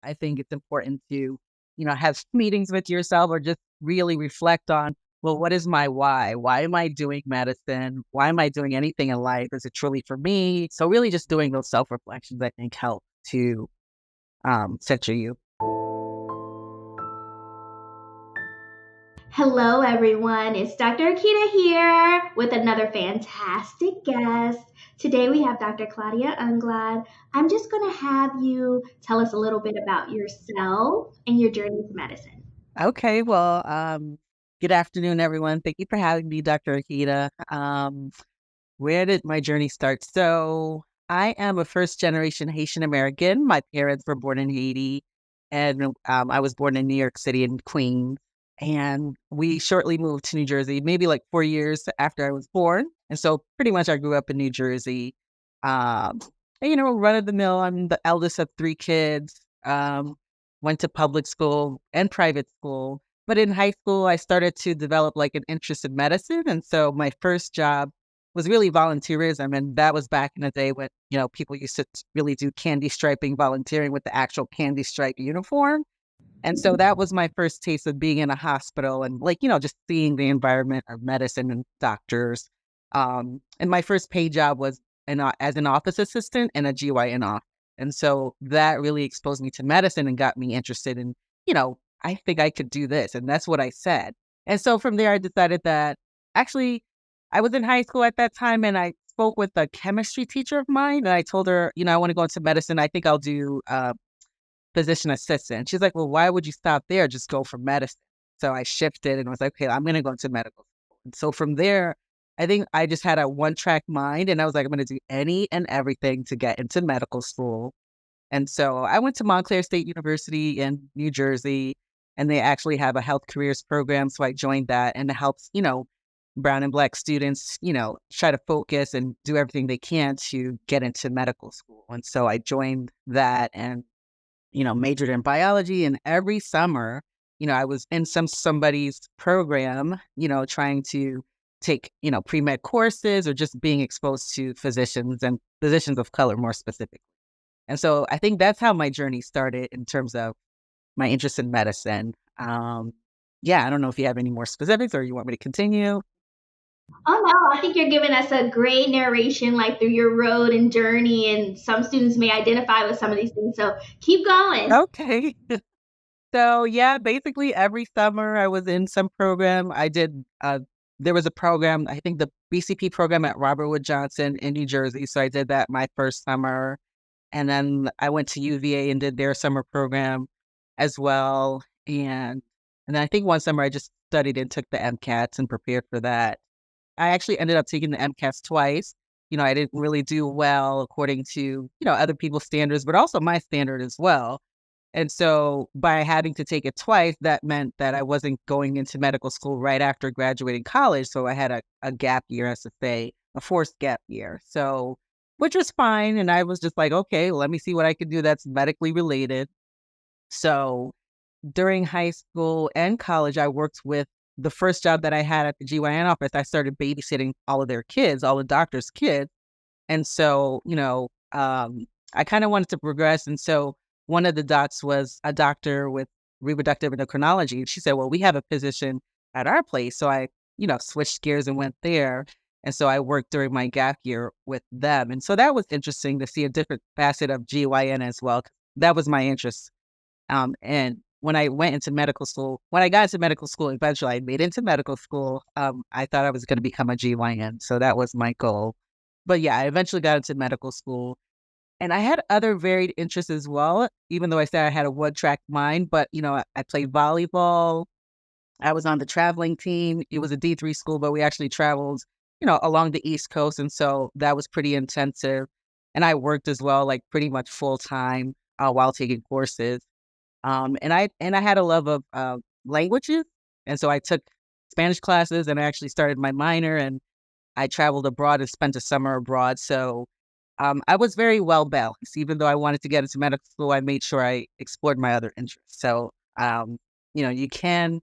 I think it's important to, have meetings with yourself or just really reflect on, well, what is my why? Why am I doing medicine? Why am I doing anything in life? Is it truly for me? So really just doing those self-reflections, I think, help to center you. Hello, everyone. It's Dr. Erkeda here with another fantastic guest. Today we have Dr. Claudia Anglade. I'm just going to have you tell us a little bit about yourself and your journey to medicine. Okay, well, good afternoon, everyone. Thank you for having me, Dr. Akita. Where did my journey start? So I am a first generation Haitian American. My parents were born in Haiti, and I was born in New York City in Queens. And we shortly moved to New Jersey, maybe like 4 years after I was born. And so pretty much I grew up in New Jersey. Um, and, run of the mill. I'm the eldest of three kids. Went to public school and private school. But in high school, I started to develop like an interest in medicine. And so my first job was really volunteerism. And that was back in the day when, people used to really do candy striping, volunteering with the actual candy stripe uniform. And so that was my first taste of being in a hospital and like, just seeing the environment of medicine and doctors. And my first paid job was as an office assistant in a GYN office. And so that really exposed me to medicine and got me interested in, I think I could do this. And that's what I said. And so from there, I decided that actually I was in high school at that time and I spoke with a chemistry teacher of mine and I told her, I want to go into medicine. I think I'll do physician assistant. She's like, well, why would you stop there? Just go for medicine. So I shifted and was like, okay, I'm going to go into medical school. And so from there, I think I just had a one track mind and I was like, I'm going to do any and everything to get into medical school. And so I went to Montclair State University in New Jersey, and they actually have a health careers program. So I joined that and it helps, brown and black students, try to focus and do everything they can to get into medical school. And so I joined that and majored in biology. And every summer, I was in somebody's program, trying to take, pre-med courses or just being exposed to physicians and physicians of color more specifically. And so I think that's how my journey started in terms of my interest in medicine. Yeah, I don't know if you have any more specifics or you want me to continue. Oh, no, I think you're giving us a great narration, like through your road and journey, and some students may identify with some of these things. So keep going. Okay. So yeah, basically every summer I was in some program. I did there was a program, I think the BCP program at Robert Wood Johnson in New Jersey. So I did that my first summer. And then I went to UVA and did their summer program as well. And then I think one summer I just studied and took the MCATs and prepared for that. I actually ended up taking the MCATs twice. I didn't really do well according to, other people's standards, but also my standard as well. And so by having to take it twice, that meant that I wasn't going into medical school right after graduating college. So I had a gap year, as to say, a forced gap year. So, which was fine. And I was just like, okay, let me see what I can do that's medically related. So during high school and college, I worked with the first job that I had at the GYN office. I started babysitting all of their kids, all the doctors' kids. And so, I kind of wanted to progress. And so one of the docs was a doctor with reproductive endocrinology. And she said, well, we have a position at our place. So I, switched gears and went there. And so I worked during my gap year with them. And so that was interesting to see a different facet of GYN as well. That was my interest. And when I went into medical school, when I got into medical school, eventually I made it into medical school. I thought I was going to become a GYN. So that was my goal. But yeah, I eventually got into medical school. And I had other varied interests as well, even though I said I had a one-track mind. But, I played volleyball. I was on the traveling team. It was a D3 school, but we actually traveled, along the East Coast. And so that was pretty intensive. And I worked as well, like pretty much full time while taking courses. And I had a love of languages. And so I took Spanish classes and I actually started my minor and I traveled abroad and spent a summer abroad. So I was very well balanced. Even though I wanted to get into medical school, I made sure I explored my other interests. So, you can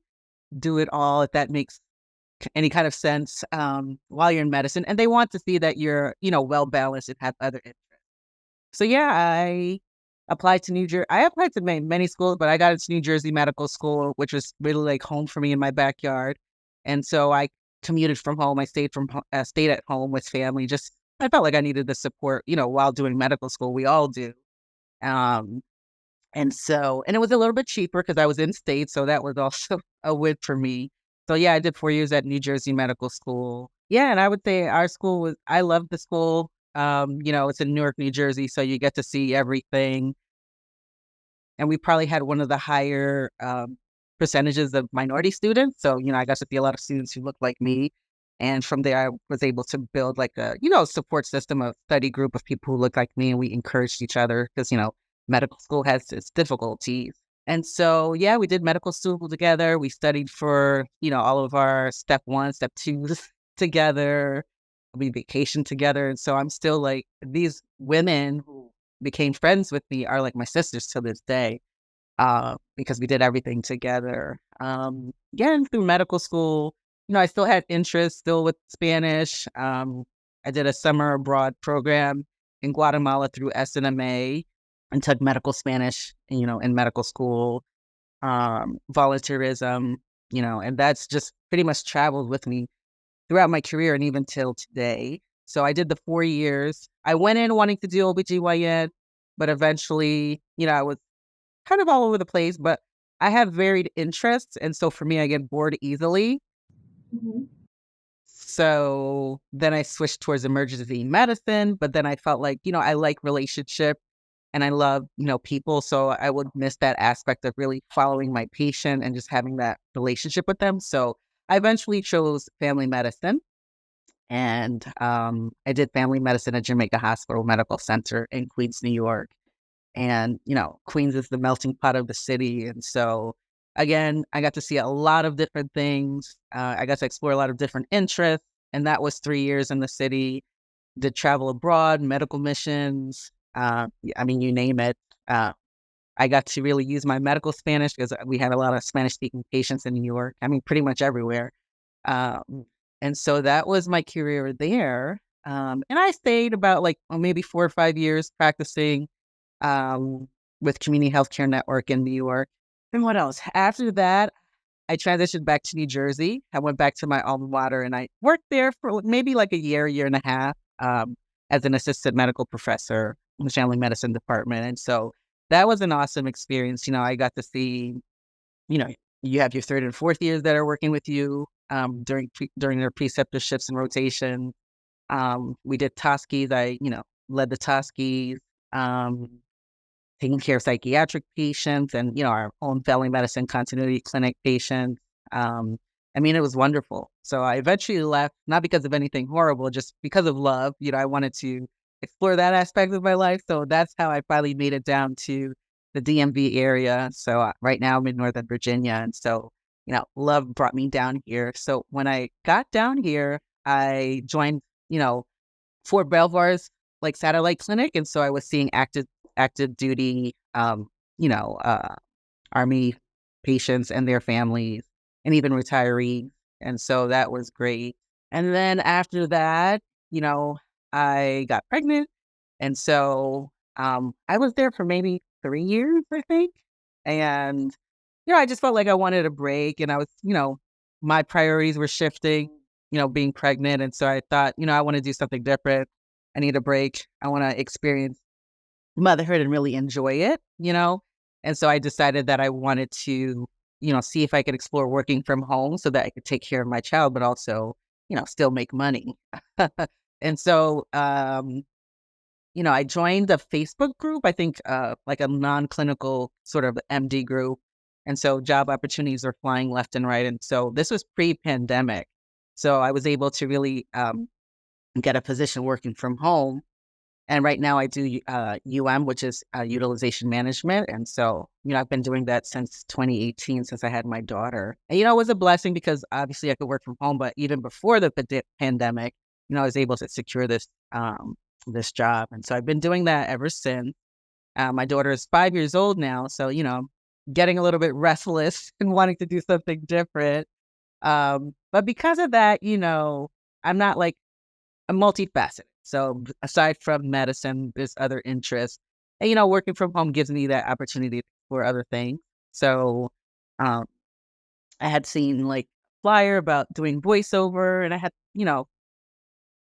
do it all if that makes any kind of sense while you're in medicine. And they want to see that you're, well balanced and have other interests. So yeah, applied to New Jersey. I applied to many schools, but I got into New Jersey Medical School, which was really like home for me in my backyard. And so I commuted from home. I stayed at home with family. Just I felt like I needed the support, while doing medical school. We all do. Um, and it was a little bit cheaper because I was in state, so that was also a win for me. So yeah, I did 4 years at New Jersey Medical School. Yeah, and I would say our school was. I loved the school. It's in Newark, New Jersey, so you get to see everything. And we probably had one of the higher percentages of minority students. So, I got to see a lot of students who looked like me. And from there, I was able to build like a, support system, a study group of people who look like me. And we encouraged each other because, medical school has its difficulties. And so, yeah, we did medical school together. We studied for, all of our step one, step twos together. We vacationed together. And so I'm still like these women who became friends with me are like my sisters to this day, because we did everything together. Getting through medical school, I still had interest still with Spanish. I did a summer abroad program in Guatemala through SNMA and took medical Spanish, in medical school, volunteerism, and that's just pretty much traveled with me throughout my career and even till today. So I did the 4 years. I went in wanting to do OBGYN, but eventually, I was kind of all over the place, but I have varied interests. And so for me, I get bored easily. Mhm. So then I switched towards emergency medicine, but then I felt like, I like relationship and I love, people. So I would miss that aspect of really following my patient and just having that relationship with them. So I eventually chose family medicine. And I did family medicine at Jamaica Hospital Medical Center in Queens, New York. And, Queens is the melting pot of the city. And so, again, I got to see a lot of different things. I got to explore a lot of different interests. And that was 3 years in the city. Did travel abroad, medical missions. I mean, you name it. I got to really use my medical Spanish because we had a lot of Spanish speaking patients in New York. I mean, pretty much everywhere. Um, and so that was my career there. And I stayed about like maybe 4 or 5 years practicing with Community Healthcare Network in New York. And what else? After that, I transitioned back to New Jersey. I went back to my alma mater and I worked there for maybe like a year and a half, as an assistant medical professor in the family medicine department. And so that was an awesome experience. I got to see, you know, you have your third and fourth years that are working with you during their preceptorships and rotation. We did Toskies. I, led the Toskies. Um, Taking care of psychiatric patients and, our own family medicine continuity clinic patients. Um, I mean, it was wonderful. So I eventually left, not because of anything horrible, just because of love. I wanted to explore that aspect of my life. So that's how I finally made it down to the DMV area. So right now I'm in Northern Virginia. And so, love brought me down here. So when I got down here, I joined, Fort Belvoir's like satellite clinic. And so I was seeing active duty, you know, uh, Army patients and their families, and even retirees. And so that was great. And then after that, you know, I got pregnant. And so I was there for maybe 3 years, I think. And, I just felt like I wanted a break. And I was, my priorities were shifting, being pregnant. And so I thought, I want to do something different. I need a break. I want to experience motherhood and really enjoy it. And so I decided that I wanted to, see if I could explore working from home so that I could take care of my child, but also, still make money. And so, I joined a Facebook group, I think, like a non-clinical sort of MD group. And so job opportunities are flying left and right. And so this was pre-pandemic. So I was able to really get a position working from home. And right now I do which is utilization management. And so, I've been doing that since 2018, since I had my daughter. And, it was a blessing because obviously I could work from home, but even before the pandemic, I was able to secure this job. And so I've been doing that ever since. My daughter is 5 years old now. So, getting a little bit restless and wanting to do something different. But because of that, I'm not like, I'm multifaceted. So aside from medicine, there's other interests. And, working from home gives me that opportunity for other things. So, um, I had seen like flyer about doing voiceover and I had,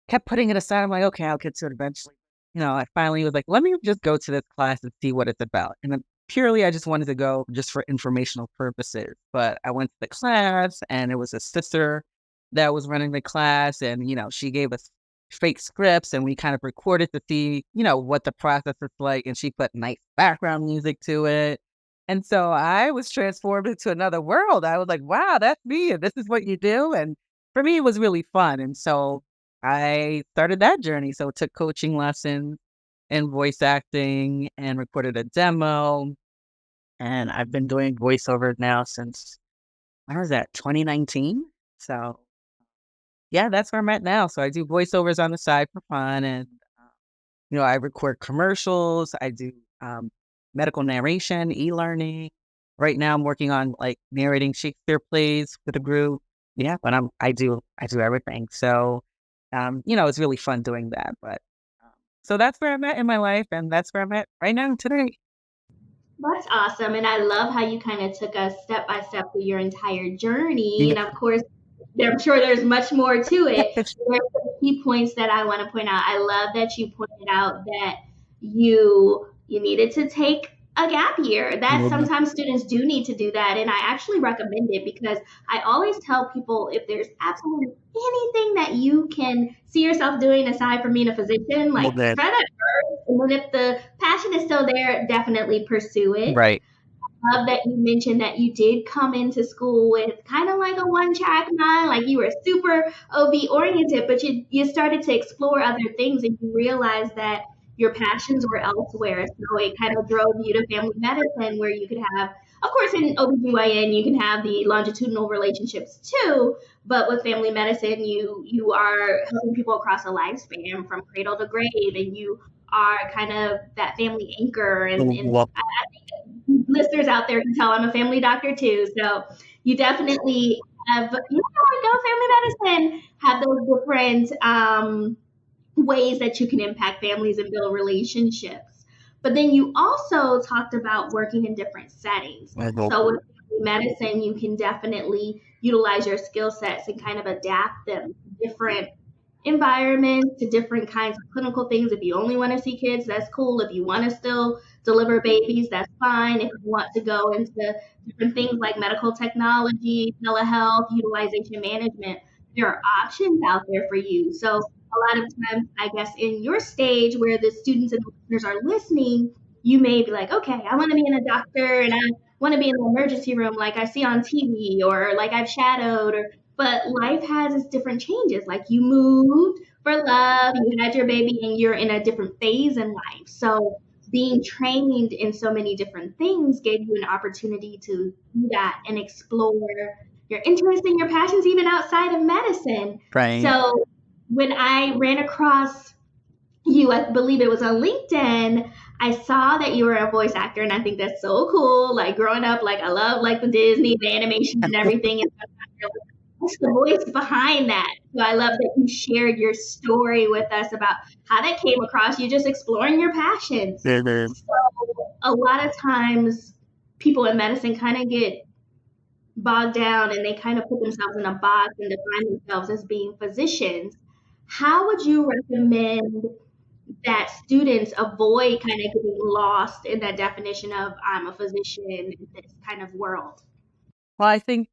kept putting it aside. I'm like, okay, I'll get to it eventually. I finally was like, let me just go to this class and see what it's about. And then purely, I just wanted to go just for informational purposes. But I went to the class and it was a sister that was running the class. And, she gave us fake scripts and we kind of recorded to see, what the process is like. And she put nice background music to it. And so I was transformed into another world. I was like, wow, that's me. And this is what you do. And for me, it was really fun. And so I started that journey. So took coaching lessons in voice acting and recorded a demo. And I've been doing voiceover now since, when was that, 2019? So yeah, that's where I'm at now. So I do voiceovers on the side for fun. And, I record commercials. I do medical narration, e-learning. Right now I'm working on like narrating Shakespeare plays for the group. Yeah, but I do everything. So it's really fun doing that. But so that's where I'm at in my life, and that's where I'm at right now today. That's awesome. And I love how you kind of took us step by step through your entire journey. Yeah. And of course, I'm sure there's much more to it. There are some key points that I want to point out. I love that you pointed out that you needed to take a gap year. That Mhm. sometimes students do need to do that, and I actually recommend it because I always tell people if there's absolutely anything that you can see yourself doing aside from being a physician, Well, like then, try that first. And then if the passion is still there, definitely pursue it. right. Love that you mentioned that you did come into school with kind of like a one track mind, like you were super OB oriented, but you started to explore other things and you realized that your passions were elsewhere. So it kind of drove you to family medicine where you could have, of course, in OBGYN, you can have the longitudinal relationships too, but with family medicine, you are helping people across a lifespan from cradle to grave and you are kind of that family anchor and Well, listeners out there can tell I'm a family doctor too. So you definitely have, go family medicine, have those different ways that you can impact families and build relationships. But then you also talked about working in different settings. well, So with family medicine, you can definitely utilize your skill sets and kind of adapt them to different environments, to different kinds of clinical things. If you only want to see kids, that's cool. If you want to still deliver babies, that's fine. If you want to go into different things like medical technology, telehealth, utilization management, there are options out there for you. So a lot of times, I guess, in your stage where the students and listeners are listening, you may be like, okay, I want to be in a doctor and I want to be in the emergency room like I see on TV or like I've shadowed or but life has its different changes. Like you moved for love, you had your baby, and you're in a different phase in life. So being trained in so many different things gave you an opportunity to do that and explore your interests and your passions even outside of medicine. right. So when I ran across you, I believe it was on LinkedIn, I saw that you were a voice actor, and I think that's so cool. Like growing up, like I love like the Disney, the animations and everything, and sometimes you're like, what's the voice behind that? So I love that you shared your story with us about how that came across you, just exploring your passions. Mhm. So a lot of times, people in medicine kind of get bogged down, and they kind of put themselves in a box and define themselves as being physicians. How would you recommend that students avoid kind of getting lost in that definition of I'm a physician in this kind of world? Well, I think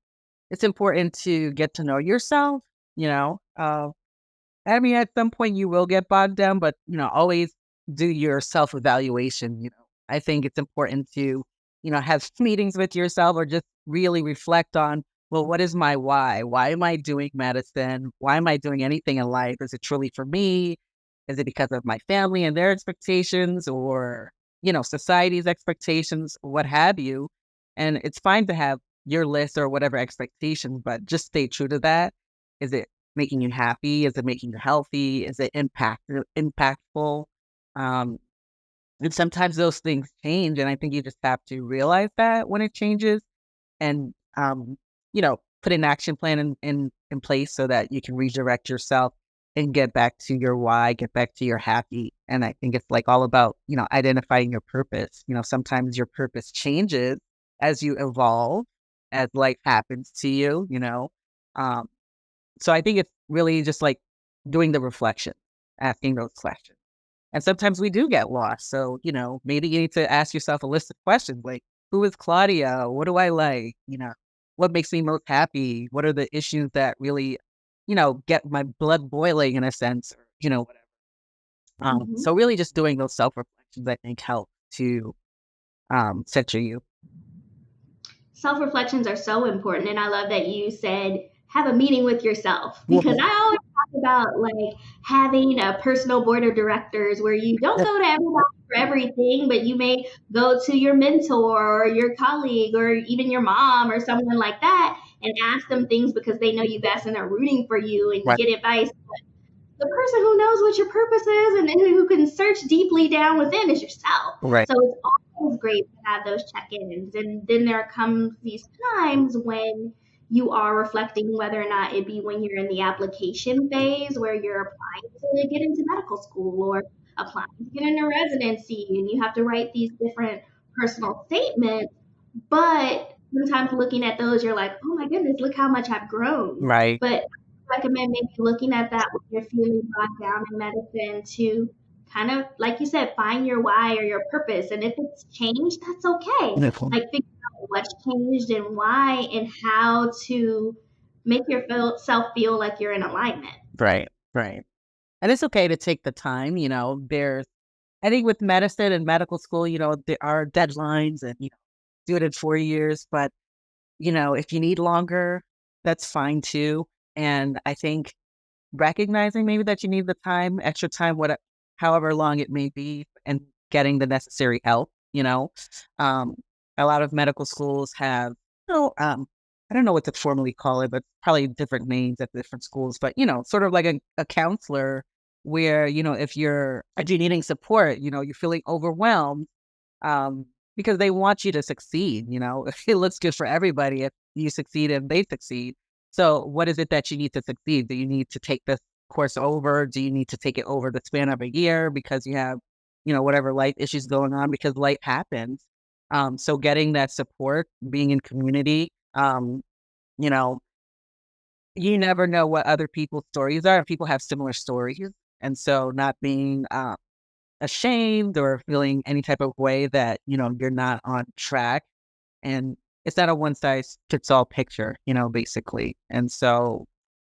it's important to get to know yourself, you know. I mean, at some point you will get bogged down, but always do your self evaluation. I think it's important to, have meetings with yourself or just really reflect on, well, what is my why? Why am I doing medicine? Why am I doing anything in life? Is it truly for me? Is it because of my family and their expectations or, society's expectations, what have you? And it's fine to have your list or whatever expectations, but just stay true to that. Is it making you happy? Is it making you healthy? Is it impactful? Um, and sometimes those things change, and I think you just have to realize that when it changes, and put an action plan in place so that you can redirect yourself and get back to your why, get back to your happy, And I think it's like all about, identifying your purpose. Sometimes your purpose changes as you evolve, as life happens to you. Um, so I think it's really just like doing the reflection, asking those questions. And sometimes we do get lost. So, maybe you need to ask yourself a list of questions like, who is Claudia? What do I like? What makes me most happy? What are the issues that really, get my blood boiling in a sense, or, whatever. Mhm. So really just doing those self reflections, I think, help to center you. Self reflections are so important. And I love that you said have a meeting with yourself because Mhm. I always talk about like having a personal board of directors where you don't go to everybody for everything, but you may go to your mentor or your colleague or even your mom or someone like that and ask them things because they know you best and they're rooting for you and you Right. get advice. The person who knows what your purpose is and who can search deeply down within is yourself. Right. So it's always great to have those check-ins. And then there comes these times when you are reflecting whether or not it be when you're in the application phase where you're applying to get into medical school or applying to get into residency and you have to write these different personal statements. But sometimes looking at those, you're like, oh my goodness, look how much I've grown. Right. But recommend maybe looking at that when you're feeling bogged down in medicine to kind of, like you said, find your why or your purpose. And if it's changed, that's okay. Wonderful. Like figure out what's changed and why and how to make yourself feel like you're in alignment. Right. Right. And it's okay to take the time. There's, I think with medicine and medical school, there are deadlines and, do it in 4 years. But, if you need longer, that's fine too. And I think recognizing maybe that you need the time, extra time, however long it may be, and getting the necessary help. Um, a lot of medical schools have, I don't know what to formally call it, but probably different names at different schools. But sort of like a counselor, where if you're needing support, you're feeling overwhelmed, um, because they want you to succeed. It looks good for everybody if you succeed and they succeed. So what is it that you need to succeed? Do you need to take this course over? Do you need to take it over the span of a year because you have, whatever life issues going on, because life happens. So getting that support, being in community, you know, you never know what other people's stories are. People have similar stories. And so not being ashamed or feeling any type of way that, you're not on track. And it's not a one size fits all picture, basically. And so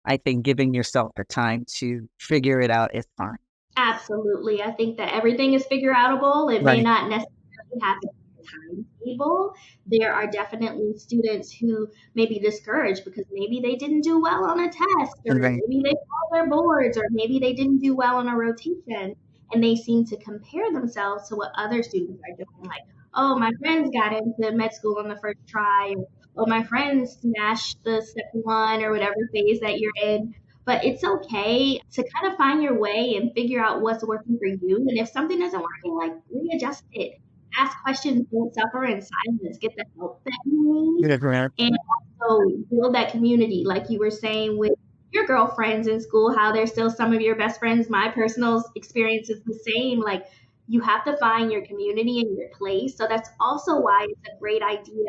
I think giving yourself the time to figure it out is fine. Absolutely. I think that everything is figure outable. It may Right. not necessarily happen in a timetable. There are definitely students who may be discouraged because maybe they didn't do well on a test, or Right. maybe they failed their boards, or maybe they didn't do well on a rotation. And they seem to compare themselves to what other students are doing. Like, oh, my friends got into med school on the first try, or oh, my friends smashed the step one, or whatever phase that you're in, but it's okay to kind of find your way and figure out what's working for you. And if something isn't working, like readjust it. Ask questions, don't suffer in silence, get the help that you need, Good, right. and also build that community. Like you were saying with your girlfriends in school, how they're still some of your best friends. My personal experience is the same. Like you have to find your community and your place. So that's also why it's a great idea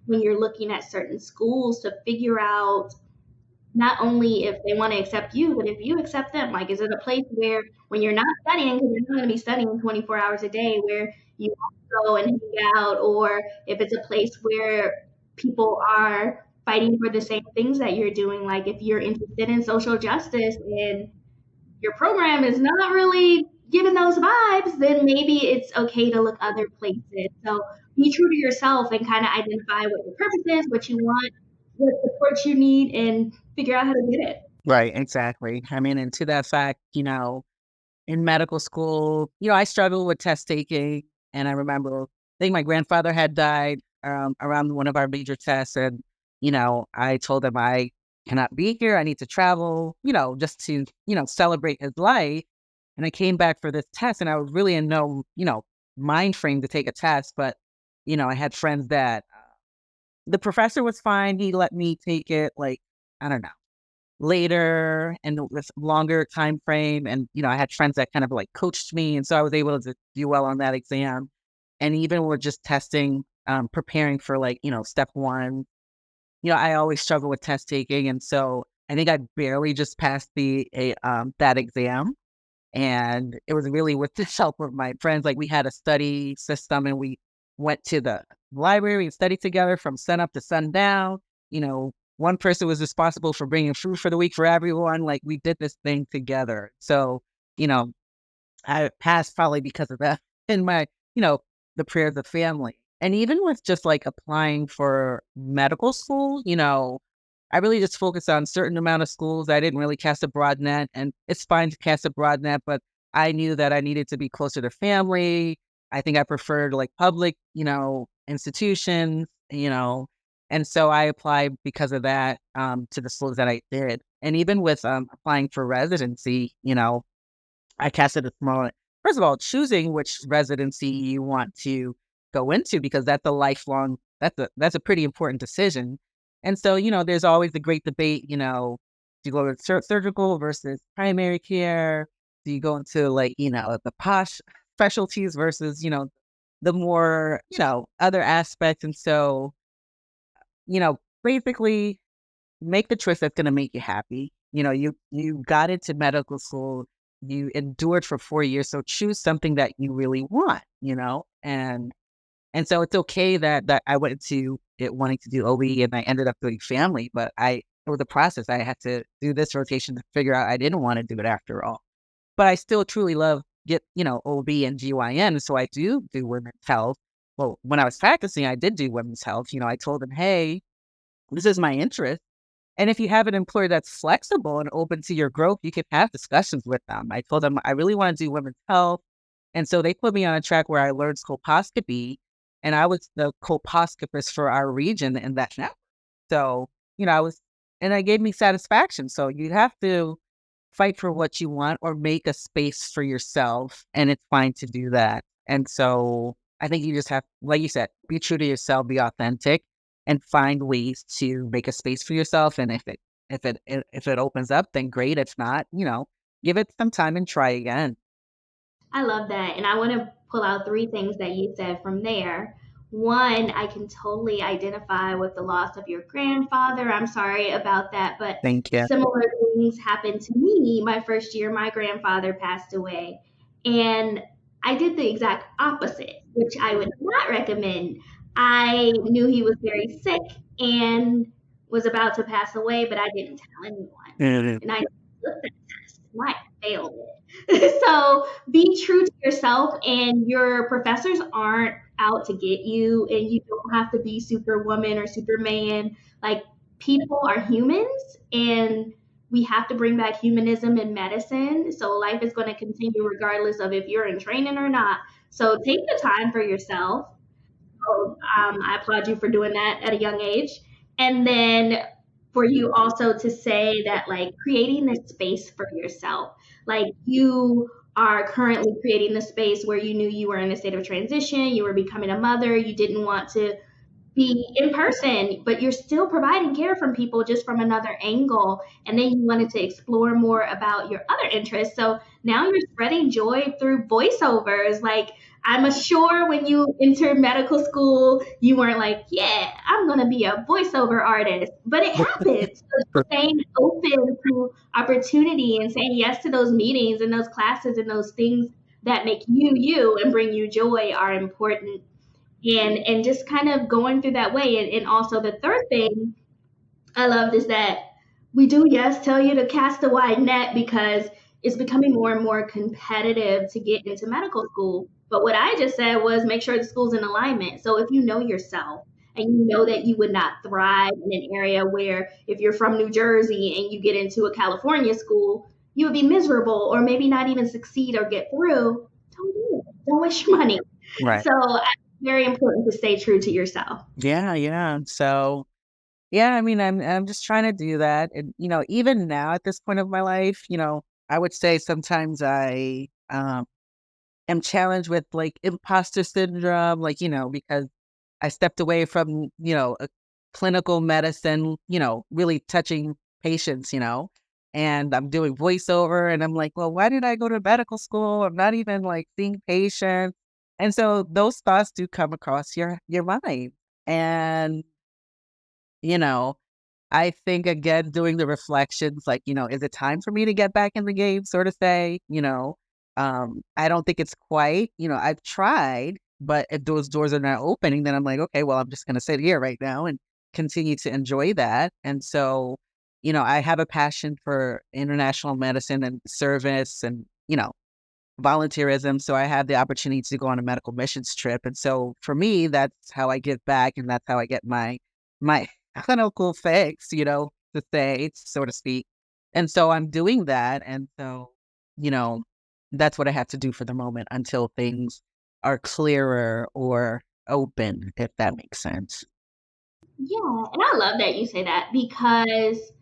when you're looking at certain schools to figure out not only if they want to accept you, but if you accept them. Like, is it a place where when you're not studying, because you're not going to be studying 24 hours a day, where you go and hang out, or if it's a place where people are fighting for the same things that you're doing. Like, if you're interested in social justice and your program is not really giving those vibes, then maybe it's okay to look other places. So be true to yourself and kind of identify what your purpose is, what you want, what support you need, and figure out how to get it. Right, exactly. I mean, and to that fact, in medical school, I struggled with test taking. And I remember, I think my grandfather had died around one of our major tests. And, I told him I cannot be here. I need to travel, just to, celebrate his life. And I came back for this test and I was really in no, mind frame to take a test. But, I had friends that the professor was fine. He let me take it. Like, I don't know. later and with longer time frame. And, I had friends that kind of like coached me. And so I was able to do well on that exam. And even with just testing, preparing for like, step one, I always struggle with test taking. And so I think I barely just passed that exam. And it was really with the help of my friends. Like we had a study system and we went to the library and studied together from sun up to sundown. One person was responsible for bringing food for the week for everyone. Like we did this thing together. So, you know, I passed probably because of that in my, you know, the prayers of family. And even with just like applying for medical school, I really just focused on certain amount of schools. I didn't really cast a broad net, and it's fine to cast a broad net, but I knew that I needed to be closer to family. I think I preferred like public, institutions, and so I applied because of that to the schools that I did. And even with applying for residency, I casted a small first of all, choosing which residency you want to go into because that's a lifelong that's a pretty important decision. And so, there's always the great debate, do you go to surgical versus primary care? Do you go into like, the posh specialties versus, the more, other aspects? And so, basically make the choice that's gonna make you happy. You got into medical school, you endured for 4 years, so choose something that you really want, and so it's okay that I went to it wanting to do OB and I ended up doing family, but it was a process. I had to do this rotation to figure out I didn't wanna do it after all. But I still truly love OB and GYN, so I do women's health. Well, when I was practicing, I did do women's health. I told them, "Hey, this is my interest." And if you have an employer that's flexible and open to your growth, you can have discussions with them. I told them I really want to do women's health. And so they put me on a track where I learned colposcopy and I was the colposcopist for our region in that network. So, I was, and it gave me satisfaction. So you have to fight for what you want or make a space for yourself. And it's fine to do that. And so I think you just have, like you said, be true to yourself, be authentic, and find ways to make a space for yourself. And if it opens up, then great. If not, give it some time and try again. I love that. And I want to pull out three things that you said from there. One, I can totally identify with the loss of your grandfather. I'm sorry about that, but Thank you. similar things happened to me. My first year, my grandfather passed away. And I did the exact opposite, which I would not recommend. I knew he was very sick and was about to pass away, but I didn't tell anyone. Mhm. And I took the test and I failed it. So be true to yourself, and your professors aren't out to get you, and you don't have to be superwoman or superman. Like, people are humans, and we have to bring back humanism in medicine. So life is going to continue regardless of if you're in training or not. So take the time for yourself. So, I applaud you for doing that at a young age. And then for you also to say that, like, creating this space for yourself, like, you are currently creating the space where you knew you were in a state of transition, you were becoming a mother, you didn't want to be in person, but you're still providing care from people just from another angle. And then you wanted to explore more about your other interests. So now you're spreading joy through voiceovers. Like, I'm sure when you entered medical school, you weren't like, yeah, I'm going to be a voiceover artist. But it happens. So staying open to opportunity and saying yes to those meetings and those classes and those things that make you you and bring you joy are important, and just kind of going through that way. And also the third thing I loved is that we do, yes, tell you to cast a wide net because it's becoming more and more competitive to get into medical school. But what I just said was make sure the school's in alignment. So if you know yourself and you know that you would not thrive in an area where if you're from New Jersey and you get into a California school, you would be miserable or maybe not even succeed or get through, don't do it. Don't waste your money. Right. So very important to stay true to yourself. Yeah. Yeah. So, yeah, I mean, I'm just trying to do that. And, even now at this point of my life, I would say sometimes I am challenged with like imposter syndrome, like, because I stepped away from, a clinical medicine, really touching patients, and I'm doing voiceover and I'm like, well, why did I go to medical school? I'm not even like seeing patients. And so those thoughts do come across your mind. And, you know, I think again, doing the reflections, like, is it time for me to get back in the game, sort of say, I don't think it's quite, I've tried, but if those doors are not opening, then I'm like, okay, well, I'm just going to sit here right now and continue to enjoy that. And so, I have a passion for international medicine and service and, volunteerism. So I had the opportunity to go on a medical missions trip. And so for me, that's how I give back and that's how I get my clinical fix, to say, so to speak. And so I'm doing that. And so, you know, that's what I have to do for the moment until things are clearer or open, if that makes sense. Yeah, and I love that you say that because,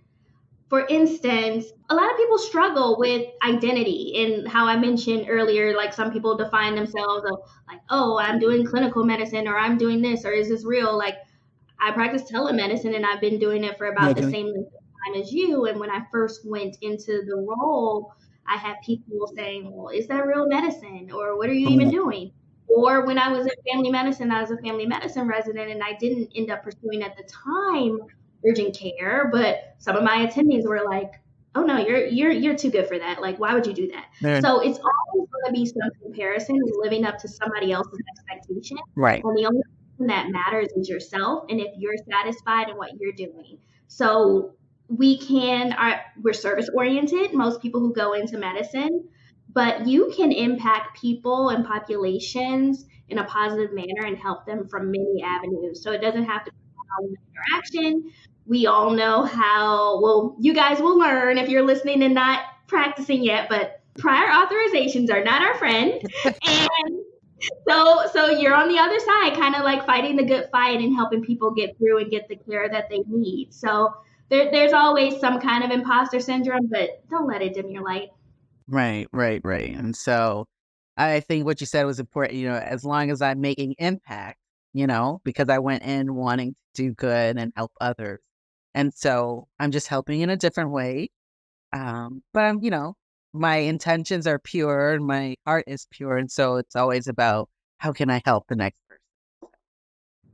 for instance, a lot of people struggle with identity and how I mentioned earlier, like some people define themselves of like, oh, I'm doing clinical medicine or I'm doing this or is this real? Like I practice telemedicine and I've been doing it for Yeah, about the same length of time as you. And when I first went into the role, I had people saying, well, is that real medicine? Or what are you even doing? Or when I was in family medicine, I was a family medicine resident and I didn't end up pursuing at the time urgent care, but some of my attendings were like, "Oh no, you're too good for that. Like, why would you do that?" right. So it's always going to be some comparison and living up to somebody else's expectation. Right. And the only person that matters is yourself, and if you're satisfied in what you're doing. So we're service oriented. Most people who go into medicine, but you can impact people and populations in a positive manner and help them from many avenues. So it doesn't have to be one interaction. We all know how, well, you guys will learn if you're listening and not practicing yet, but prior authorizations are not our friend. And so you're on the other side, kind of like fighting the good fight and helping people get through and get the care that they need. So there's always some kind of imposter syndrome, but don't let it dim your light. Right, right, right. And so I think what you said was important, as long as I'm making impact, because I went in wanting to do good and help others. And so I'm just helping in a different way. But my intentions are pure and my heart is pure. And so it's always about how can I help the next person?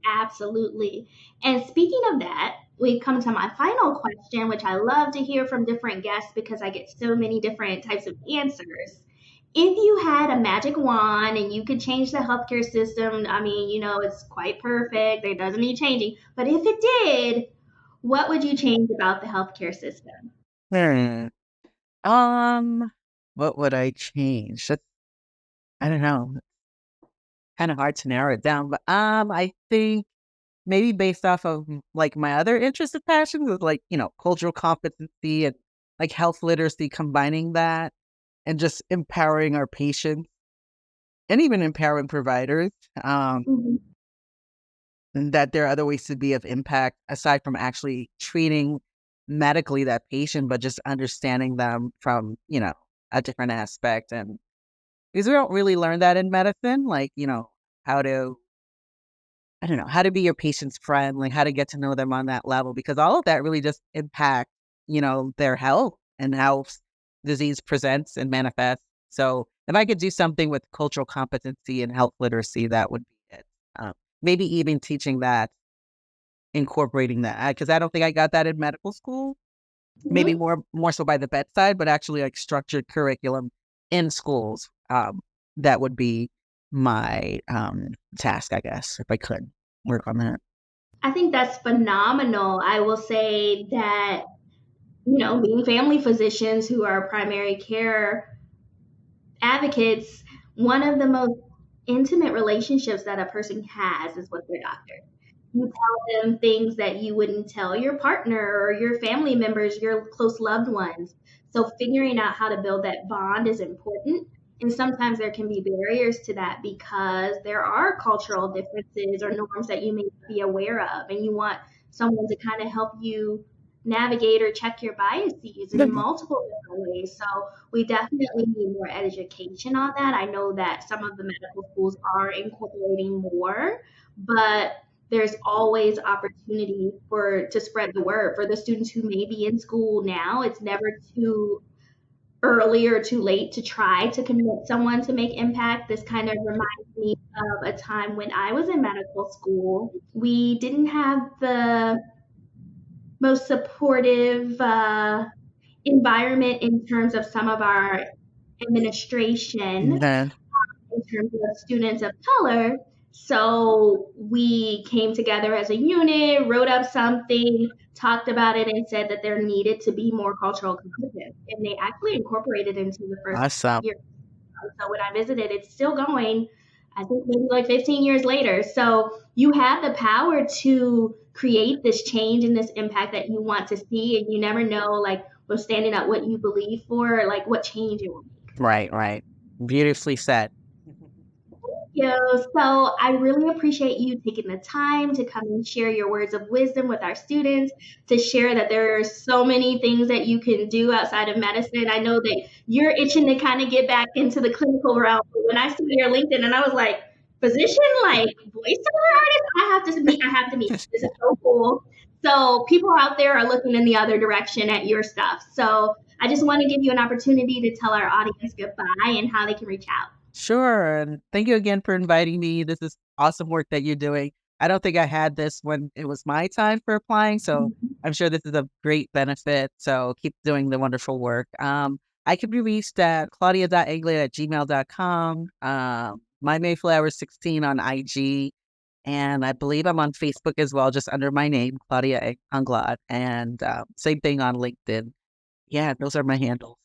Absolutely. And speaking of that, we come to my final question, which I love to hear from different guests because I get so many different types of answers. If you had a magic wand and you could change the healthcare system, I mean, it's quite perfect. It doesn't need changing. But if it did, what would you change about the healthcare system? Hmm. Um, what would I change? I don't know. Kind of hard to narrow it down, but I think maybe based off of like my other interests and passions is like, cultural competency and like health literacy, combining that and just empowering our patients and even empowering providers. Um, Mhm. and that there are other ways to be of impact aside from actually treating medically that patient, but just understanding them from, a different aspect. And because we don't really learn that in medicine, like, how to I don't know, how to be your patient's friend, like how to get to know them on that level, because all of that really just impact, their health and how disease presents and manifests. So if I could do something with cultural competency and health literacy, that would be it. Maybe even teaching that, incorporating that, because I don't think I got that in medical school. Maybe Mhm. more so by the bedside, but actually like structured curriculum in schools. That would be my task, I guess, if I could work on that. I think that's phenomenal. I will say that, being family physicians who are primary care advocates, one of the most intimate relationships that a person has is with their doctor. You tell them things that you wouldn't tell your partner or your family members, your close loved ones. So figuring out how to build that bond is important. And sometimes there can be barriers to that because there are cultural differences or norms that you may not be aware of. And you want someone to kind of help you navigate or check your biases in multiple different ways. So we definitely need more education on that. I know that some of the medical schools are incorporating more, but there's always opportunity to spread the word for the students who may be in school now. It's never too early or too late to try to convince someone to make impact. This kind of reminds me of a time when I was in medical school. We didn't have the most supportive environment in terms of some of our administration, Then, in terms of students of color. So we came together as a unit, wrote up something, talked about it, and said that there needed to be more cultural competence. And they actually incorporated it into the first awesome. year. So when I visited, it's still going, I think maybe like 15 years later. So you have the power to create this change and this impact that you want to see. And you never know, like, we're standing up what you believe for, like what change it will make. Right. Beautifully said. You. So I really appreciate you taking the time to come and share your words of wisdom with our students, to share that there are so many things that you can do outside of medicine. I know that you're itching to kind of get back into the clinical realm. But when I saw your LinkedIn and I was like, physician, like voiceover artist, I have to meet. This is so cool. So people out there are looking in the other direction at your stuff. So I just want to give you an opportunity to tell our audience goodbye and how they can reach out. Sure. And thank you again for inviting me. This is awesome work that you're doing. I don't think I had this when it was my time for applying. So I'm sure this is a great benefit. So keep doing the wonderful work. I can be reached at claudia.anglade@gmail.com. My Mayflower 16 on IG. And I believe I'm on Facebook as well, just under my name, Claudia Anglade. And same thing on LinkedIn. Yeah, those are my handles.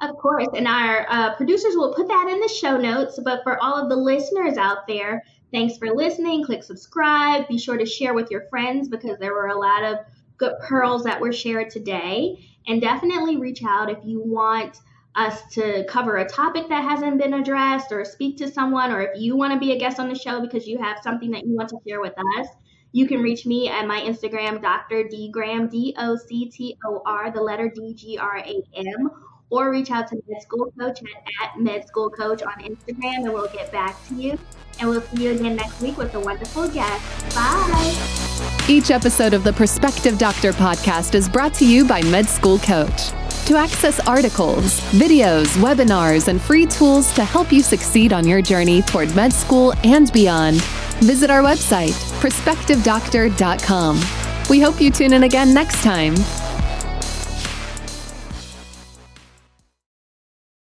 Of course, and our producers will put that in the show notes. But for all of the listeners out there, thanks for listening. Click subscribe. Be sure to share with your friends because there were a lot of good pearls that were shared today. And definitely reach out if you want us to cover a topic that hasn't been addressed or speak to someone, or if you want to be a guest on the show because you have something that you want to share with us. You can reach me at my Instagram, Dr. D Graham, DOCTOR, the letter DGRAM, or reach out to Med School Coach at Med School Coach on Instagram, and we'll get back to you. And we'll see you again next week with a wonderful guest. Bye. Each episode of the Prospective Doctor podcast is brought to you by Med School Coach. To access articles, videos, webinars, and free tools to help you succeed on your journey toward med school and beyond, visit our website, prospectivedoctor.com. We hope you tune in again next time.